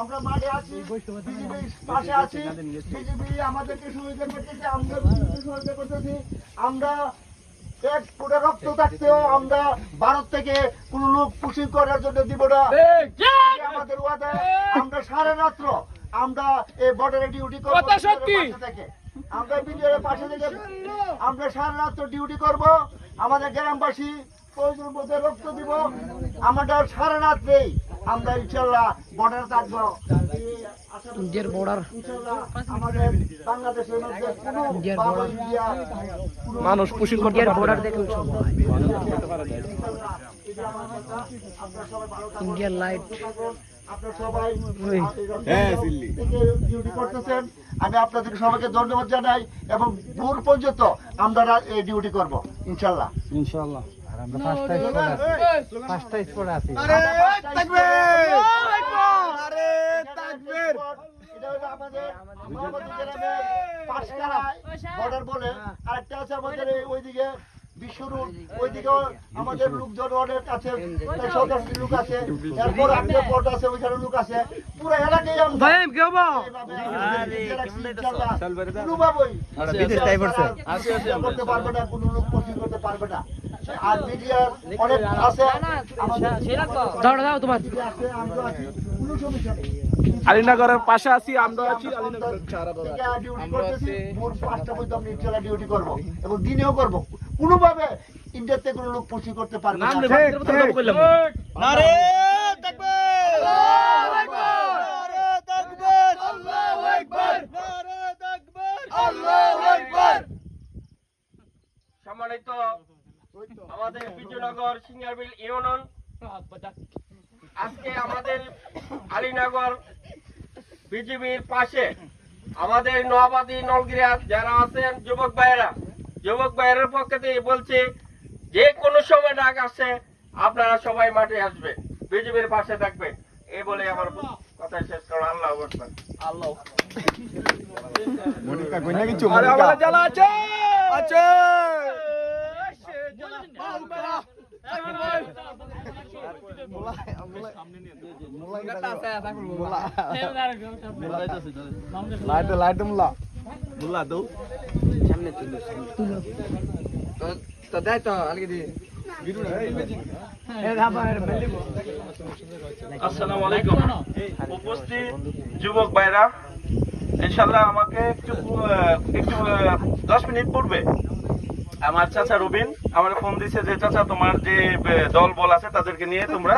আমরা মাঠে আছি, বিজেপির পাশে আছি, বিজেপি আমাদেরকে সহযোগিতা করতেছে, আমরা সহযোগিতা করতেছি। আমরা এক ফুটা রক্ত থাকতেও আমরা ভারত থেকে কোন লোক পুষিং করার জন্য দিব না। আমাদের ওয়াদা, আমরা সারা রাত্র আমরা এই বর্ডারে ডিউটি করবো। আমরা বিজেপির পাশে থেকে আমরা সারা রাত্র ডিউটি করব। আমাদের গ্রামবাসী প্রয়োজন মধ্যে রক্ত দিব। আমাদের সারা রাত্রেই আমরা ইনশাল্লাহ বর্ডারে থাকবো। ইন্ডিয়ার বর্ডার, আমাদের বাংলাদেশের মধ্যে কোনো মানুষ পুষিং করতে ইন্ডিয়ার পারবে বর্ডার না। দেখুন ইন্ডিয়ার লাইট। আপনারা সবাই ডিউটি করতেছেন। আমি আপনাদের সবাইকে ধন্যবাদ জানাই এবং দূর পর্যন্ত আমরা এই ডিউটি করব ইনশাল্লাহ। ইনশাআল্লাহ। পাঁচটা স্পট আছে। এটা হলো আমাদের মোহাম্মদপুর গ্রামের পাঁচকারায় বর্ডার বলে, আরেকটা আছে আমাদের ওইদিকে বিশ্বরূপ, ওইদিকেও আমাদের লোকজন অনেক আছে, সরকার লোক আছে, এরপর আমাদের বর্ডার আছে, ওইখানে লোক আছে, পুরো এলাকায় আমরা করতে পারবে না, কোনো লোক পছন্দ করতে পারবে না। আর মিডিয়ার অনেক আছে, দাও তোমার আছে, আমরা আছি, কোনো সমস্যা নেই। আলীনগরের পাশে আছি, আমরা আছি ডিউটি করবো এবং দিনেও করবো। কোনোভাবে ইন্ডিয়াতে কোনো লোক পুষি করতে পারবে না। সম্মানিত আমাদের বিজয়নগর সিঙ্গারবিল ইউনিয়ন, আজকে আমাদের আলীনগর বিজিবির পাশে আমাদের নোয়াবাদী নলগিরা যারা আছেন যুবক ভাইয়ের পক্ষে থেকে বলছি, যে কোনো সময় ডাক আসে আপনারা সবাই মাঠে আসবেন, বিজিবির পাশে থাকবেন। এই বলে আমার কথা শেষ করো। আল্লাহ আকবার। আল্লাহ জ্বালা আছে আছে লাইট মুলা মুলা দৌ সামনে তুলো তো দেয় তো আলগে দি। আসসালামু আলাইকুম। উপস্থিত যুবক ভাইরা, ইনশাআল্লাহ আমাকে একটু 10 মিনিট পূর্বে আমার চাচা রবিন আমার ফোন দিছে যে চাচা তোমার যে দল বল আছে তাদেরকে নিয়ে তোমরা